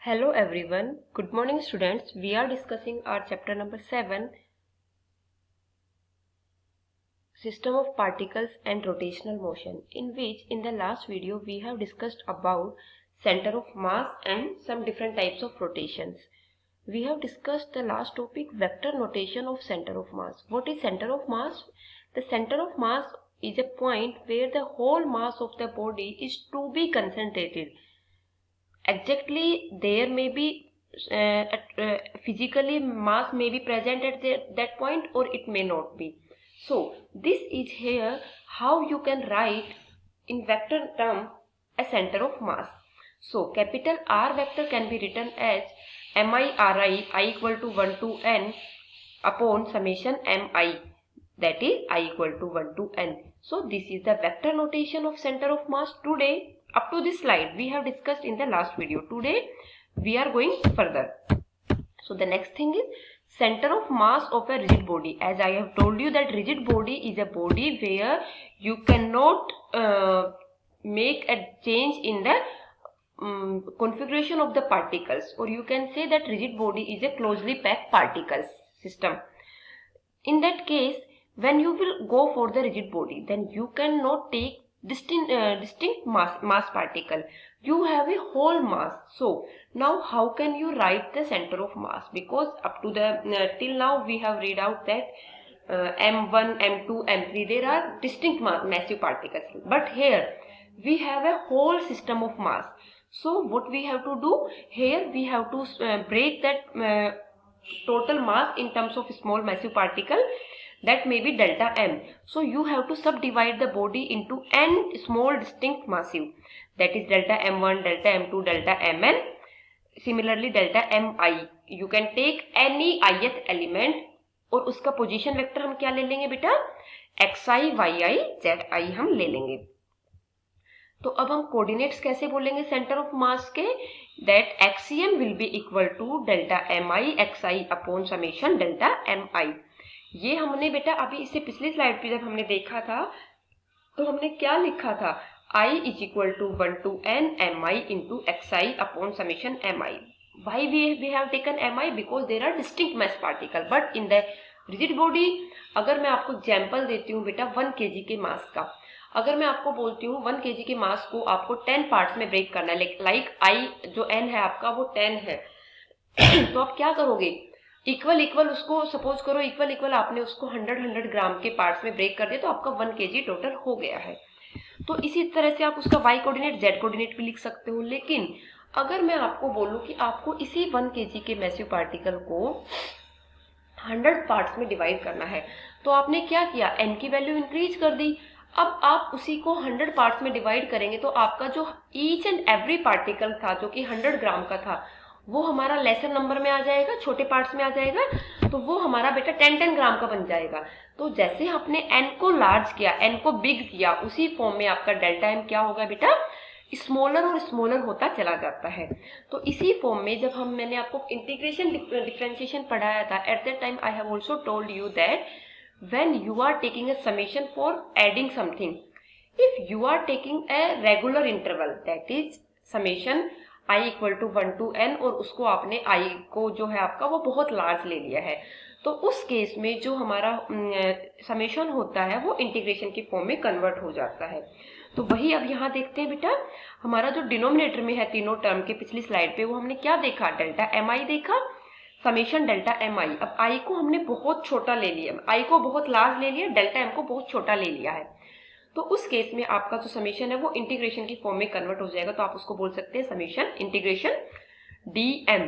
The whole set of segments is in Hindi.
Hello everyone, good morning students. We are discussing our chapter number 7, System of Particles and Rotational Motion, in which in the last video we have discussed about center of mass and some different types of rotations. We have discussed the last topic, vector notation of center of mass. What is center of mass? The center of mass is a point where the whole mass of the body is to be concentrated. Exactly, there may be physically mass may be present at that point, or it may not be. So this is here how you can write in vector term a center of mass. So capital R vector can be written as MIRI, I equal to 1 to n upon summation MI, that is I equal to 1 to n. So this is the vector notation of center of mass. Today, up to this slide we have discussed in the last video. Today we are going further. So the next thing is center of mass of a rigid body. As I have told you that rigid body is a body where you cannot make a change in the configuration of the particles, or you can say that rigid body is a closely packed particles system. In that case, when you will go for the rigid body, then you cannot take distinct mass particle. You have a whole mass. So now how can you write the center of mass? Because up to the till now we have read out that M1, M2, M3 there are distinct massive particles. But here we have a whole system of mass. So what we have to do here, we have to break that total mass in terms of small massive particle, that may be delta m. So you have to subdivide the body into n small distinct massive, that is delta m1, delta m2, delta mn. Similarly delta mi, you can take any ith element और उसका पोजीशन वेक्टर हम क्या ले लेंगे बेटा, xi, yi, zi हम ले लेंगे. तो अब हम कोऑर्डिनेट्स कैसे बोलेंगे सेंटर ऑफ मास के, that XCM will be equal to delta mi xi upon summation delta mi. ये हमने बेटा अभी इससे पिछली स्लाइड पे जब हमने देखा था तो हमने क्या लिखा था, I is equal to 1 to n mi into xi upon summation mi. Why we have taken mi? Because there are distinct mass particle. But in the rigid body, अगर मैं आपको एग्जाम्पल देती हूँ बेटा 1 kg के मास का, अगर मैं आपको बोलती हूँ 1 kg के मास को आपको 10 पार्ट्स में ब्रेक करना है, लाइक आई जो n है आपका वो 10 है, तो आप क्या करोगे, इक्वल उसको सपोज करो इक्वल आपने उसको 100 ग्राम के पार्ट्स में ब्रेक कर दिया, तो आपका 1 kg टोटल हो गया है. तो इसी तरह से आप उसका y कोऑर्डिनेट z कोऑर्डिनेट भी लिख सकते हो. लेकिन अगर मैं आपको बोलूं कि आपको इसी 1 kg के मैसिव पार्टिकल को 100 पार्ट्स में डिवाइड करना है, तो आपने क्या किया, n की वैल्यू इंक्रीज कर दी. अब आप उसी को 100 पार्ट्स में डिवाइड करेंगे तो आपका जो ईच एंड एवरी पार्टिकल था जो कि 100 ग्राम का था, वो हमारा लेसर नंबर में आ जाएगा, छोटे पार्ट्स में आ जाएगा, तो वो हमारा बेटा 10 ग्राम का बन जाएगा. तो जैसे आपने n को लार्ज किया, n को बिग किया, उसी फॉर्म में आपका डेल्टा m क्या होगा बेटा, स्मॉलर और स्मॉलर होता चला जाता है. तो इसी फॉर्म में जब मैंने आपको इंटीग्रेशन डिफरेंशिएशन पढ़ाया था, at that time I have also told you that when you are taking a summation for adding something, if you are taking a regular interval, that is summation I equal to 1 to n, और उसको आपने I को जो है आपका वो बहुत लार्ज ले लिया है, तो उस केस में जो हमारा समेशन होता है वो इंटीग्रेशन की फॉर्म में कन्वर्ट हो जाता है. तो वही अब यहाँ देखते हैं बेटा, हमारा जो डिनोमिनेटर में है तीनों टर्म के पिछली स्लाइड पे, वो हमने क्या देखा, डेल्टा mi देखा, समेशन डेल्टा mi. अब i को हमने बहुत छोटा ले लिया, i को बहुत लार्ज ले लिया, डेल्टा m को बहुत छोटा ले लिया है. तो उस केस में आपका जो समेशन है वो इंटीग्रेशन की फॉर्म में कन्वर्ट हो जाएगा. तो आप उसको बोल सकते हैं समेशन इंटीग्रेशन dm,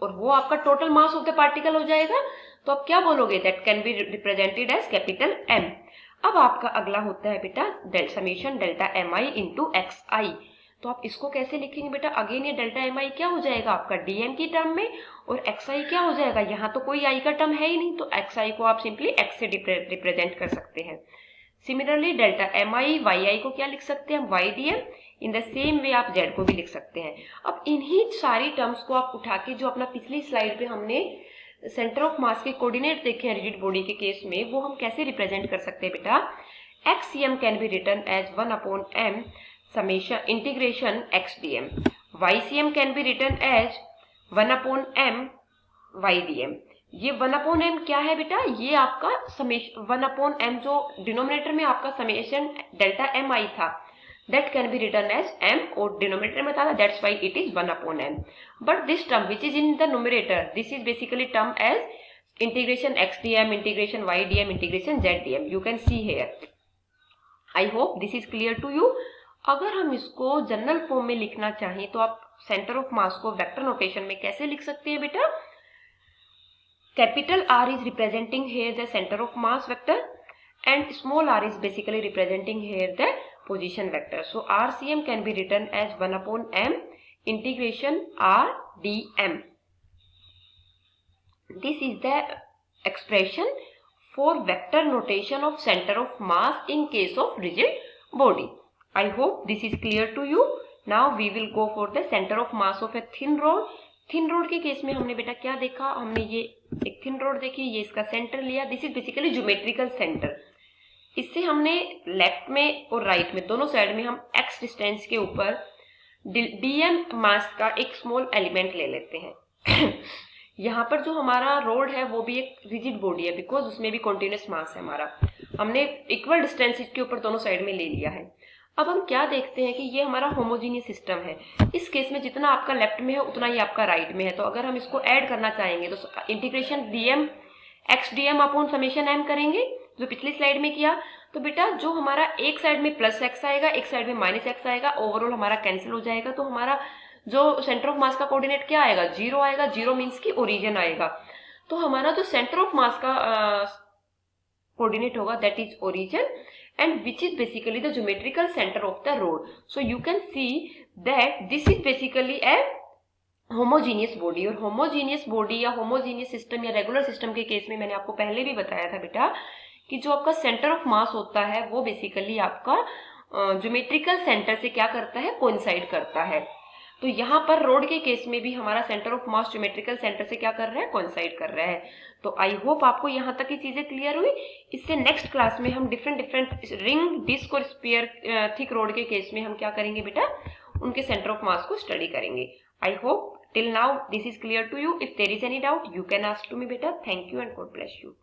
और वो आपका total mass of the particle हो जाएगा. तो आप क्या बोलोगे, that can be represented as capital M. अब आपका अगला होता है बेटा summation delta mi into xi. तो आप इसको कैसे लिखेंगे बेटा, अगेन ये डेल्टा mi क्या हो जाएगा आपका dm की टर्म में, और xi क्या हो जाएगा, यहाँ तो कोई i का टर्म है ही नहीं, तो xi को आप सिंपली x से रिप्रेजेंट कर सकते हैं. सिमिलरली डेल्टा mi yi को क्या लिख सकते हैं हम, y dm. In the same way आप z को भी लिख सकते हैं. अब इन्हीं सारी टर्म्स को आप उठा के जो अपना पिछली स्लाइड पे हमने सेंटर ऑफ मास के कोऑर्डिनेट देखे हैं रिजिड बॉडी के केस में, वो हम कैसे रिप्रेजेंट कर सकते हैं बेटा, XCM can be written as 1 upon m summation integration x dm. YCM can be written as 1/m YDM। ये 1/m क्या है बेटा, ये आपका समेशन 1/m जो डिनोमिनेटर में आपका समेशन डेल्टा m आई था, that can be written as m, और डिनोमिनेटर में था, that's why it is 1/m. But this term which is in the numerator, this is basically term as integration xdm, integration ydm, integration zdm. You can see here. I hope this is clear to you. अगर हम इसको जनरल फॉर्म में लिखना चाहें तो आप सेंटर ऑफ मास को वेक्टर नोटेशन में कैसे लिख सकते हैं बेटा? Capital R is representing here the center of mass vector and small r is basically representing here the position vector. So RCM can be written as 1/m integration r dm. This is the expression for vector notation of center of mass in case of rigid body. I hope this is clear to you. Now we will go for the center of mass of a thin rod. Thin road के केस में हमने बेटा क्या देखा, हमने ये एक थिन रोड देखी, ये इसका सेंटर लिया, this is basically geometrical centre. इससे हमने लेफ्ट में और राइट में दोनों साइड में हम x डिस्टेंस के ऊपर dm मास का एक स्मॉल एलिमेंट ले लेते हैं। यहाँ पर जो हमारा रोड है वो भी एक रिजिड बॉडी है, बिकॉज उसमें भी कॉन्टिन्यूस मास है हमारा, हमने इक्वल डिस्टेंस के ऊपर दोनों साइड में ले लिया है। अब हम क्या देखते हैं कि ये हमारा होमोजीनियस सिस्टम है। इस केस में जितना आपका लेफ्ट में है उतना ही आपका राइट में है, तो अगर हम इसको ऐड करना चाहेंगे तो integration dm x dm upon summation m करेंगे, जो पिछली स्लाइड में किया। तो बेटा जो हमारा एक साइड में प्लस x आएगा, एक साइड में माइनस x आएगा, ओवरऑल हमारा कैंसिल हो जाएगा। तो हमारा जो सेंटर ऑफ मास का कोऑर्डिनेट क्या आएगा, 0 आएगा। 0 मीन्स की ओरिजिन आएगा। तो हमारा जो सेंटर ऑफ मास का कोऑर्डिनेट होगा that is origin, and which is basically the geometrical center of the rod. So you can see that this is basically a homogeneous body, और homogeneous body या homogeneous system या regular system के केस में मैंने आपको पहले भी बताया था बेटा कि जो आपका center of mass होता है वो basically आपका geometrical center से क्या करता है, coincide करता है। तो यहाँ पर रोड के केस में भी हमारा centre of mass geometrical centre से क्या कर रहा है, कोइंसाइड कर रहा है। तो आई होप आपको यहाँ तक की चीजें क्लियर हुई। इससे नेक्स्ट क्लास में हम डिफरेंट रिंग, डिस्क और स्फीयर थिक रोड के केस में हम क्या करेंगे बेटा, उनके सेंटर ऑफ मास को स्टडी करेंगे। I hope till now this is clear to you. If there is any doubt you can ask to me बेटा। Thank you and God bless you.